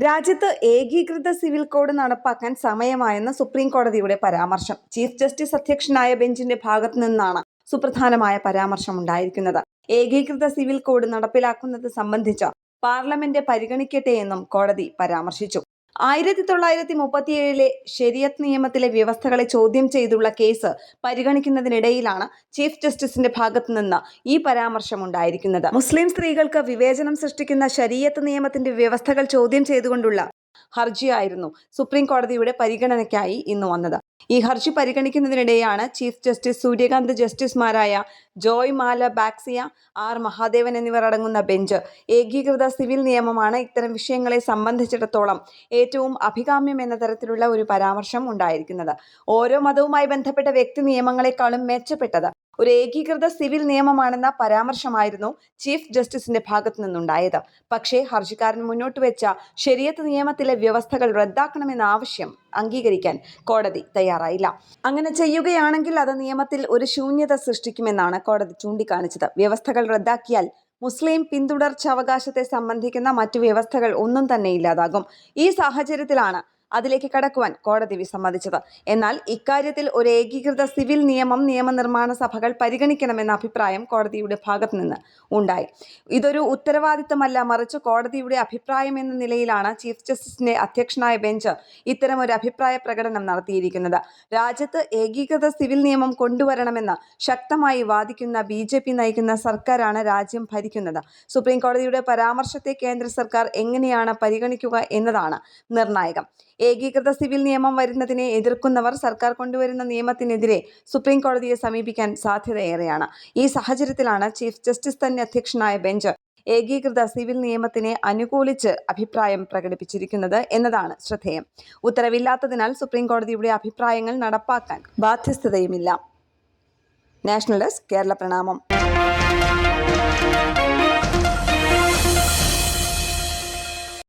രാജ്യത്ത് ഏകീകൃത civil code നടപ്പാക്കാൻ സമയമായെന്ന സുപ്രീം കോടതിയുടെ പരാമർശം. ചീഫ് ജസ്റ്റിസ് അധ്യക്ഷനായ ബെഞ്ചിന്റെ ഭാഗത്തു നിന്നാണ് സുപ്രധാനമായ പരാമർശം ഉണ്ടായിരിക്കുന്നത്. ഏകീകൃത സിവിൽ കോഡ് നടപ്പിലാക്കുന്നത് സംബന്ധിച്ച് പാർലമെന്റ് പരിഗണിക്കട്ടെ എന്നും കോടതി പരാമർശിച്ചു. 1937 ശരിയത്ത് നിയമത്തിലെ വ്യവസ്ഥകളെ ചോദ്യം ചെയ്തുള്ള കേസ് പരിഗണിക്കുന്നതിനിടയിലാണ് ചീഫ് ജസ്റ്റിസിന്റെ ഭാഗത്തുനിന്ന് ഈ പരാമർശം ഉണ്ടായിരിക്കുന്നത്. മുസ്ലിം സ്ത്രീകൾക്ക് വിവേചനം സൃഷ്ടിക്കുന്ന ശരീഅത്ത് നിയമത്തിന്റെ വ്യവസ്ഥകൾ ചോദ്യം ചെയ്തുകൊണ്ടുള്ള ഹർജിയായിരുന്നു സുപ്രീം കോടതിയുടെ പരിഗണനയ്ക്കായി ഇന്ന് വന്നത്. ഈ ഹർജി പരിഗണിക്കുന്നതിനിടെയാണ് ചീഫ് ജസ്റ്റിസ് സൂര്യകാന്ത്, ജസ്റ്റിസുമാരായ ജോയ് മാല ബാക്സിയ, ആർ മഹാദേവൻ എന്നിവർ അടങ്ങുന്ന ബെഞ്ച് ഏകീകൃത സിവിൽ നിയമമാണ് ഇത്തരം വിഷയങ്ങളെ സംബന്ധിച്ചിടത്തോളം ഏറ്റവും അഭികാമ്യം എന്ന തരത്തിലുള്ള ഒരു പരാമർശം ഉണ്ടായിരിക്കുന്നത്. ഓരോ മതവുമായി ബന്ധപ്പെട്ട വ്യക്തി നിയമങ്ങളെക്കാളും മെച്ചപ്പെട്ടത് ഒരു ഏകീകൃത സിവിൽ നിയമമാണെന്ന പരാമർശമായിരുന്നു ചീഫ് ജസ്റ്റിസിന്റെ ഭാഗത്തു നിന്നുണ്ടായത്. പക്ഷേ ഹർജിക്കാരൻ മുന്നോട്ട് വെച്ച ശരിയത്ത് നിയമത്തിലെ വ്യവസ്ഥകൾ റദ്ദാക്കണമെന്ന ആവശ്യം അംഗീകരിക്കാൻ കോടതി തയ്യാറായില്ല. അങ്ങനെ ചെയ്യുകയാണെങ്കിൽ അത് നിയമത്തിൽ ഒരു ശൂന്യത സൃഷ്ടിക്കുമെന്നാണ് കോടതി ചൂണ്ടിക്കാണിച്ചത്. വ്യവസ്ഥകൾ റദ്ദാക്കിയാൽ മുസ്ലിം പിന്തുടർച്ചാവകാശത്തെ സംബന്ധിക്കുന്ന മറ്റു വ്യവസ്ഥകൾ ഒന്നും തന്നെ ഇല്ലാതാകും. ഈ സാഹചര്യത്തിലാണ് അതിലേക്ക് കടക്കുവാൻ കോടതി വിസമ്മതിച്ചത്. എന്നാൽ ഇക്കാര്യത്തിൽ ഒരു ഏകീകൃത സിവിൽ നിയമം നിയമനിർമ്മാണ സഭകൾ പരിഗണിക്കണമെന്ന അഭിപ്രായം കോടതിയുടെ ഭാഗത്തു നിന്ന് ഉണ്ടായി. ഇതൊരു ഉത്തരവാദിത്തമല്ല, മറിച്ച് കോടതിയുടെ അഭിപ്രായം എന്ന നിലയിലാണ് ചീഫ് ജസ്റ്റിസിന്റെ അധ്യക്ഷനായ ബെഞ്ച് ഇത്തരം ഒരു അഭിപ്രായ പ്രകടനം നടത്തിയിരിക്കുന്നത്. രാജ്യത്ത് ഏകീകൃത സിവിൽ നിയമം കൊണ്ടുവരണമെന്ന് ശക്തമായി വാദിക്കുന്ന BJP നയിക്കുന്ന സർക്കാരാണ് രാജ്യം ഭരിക്കുന്നത്. സുപ്രീം കോടതിയുടെ പരാമർശത്തെ കേന്ദ്ര സർക്കാർ എങ്ങനെയാണ് പരിഗണിക്കുക എന്നതാണ് നിർണായകം. ഏകീകൃത സിവിൽ നിയമം വരുന്നതിനെ എതിർക്കുന്നവർ സർക്കാർ കൊണ്ടുവരുന്ന നിയമത്തിനെതിരെ സുപ്രീം കോടതിയെ സമീപിക്കാൻ സാധ്യതയേറെയാണ്. ഈ സാഹചര്യത്തിലാണ് ചീഫ് ജസ്റ്റിസ് തന്നെ അധ്യക്ഷനായ ബെഞ്ച് ഏകീകൃത സിവിൽ നിയമത്തിനെ അനുകൂലിച്ച് അഭിപ്രായം പ്രകടിപ്പിച്ചിരിക്കുന്നത് എന്നതാണ് ശ്രദ്ധേയം. ഉത്തരവില്ലാത്തതിനാൽ സുപ്രീം കോടതിയുടെ അഭിപ്രായങ്ങൾ നടപ്പാക്കാൻ ബാധ്യസ്ഥതയുമില്ല. നാഷണൽ ഡെസ്ക്, കേരള പ്രണാമം.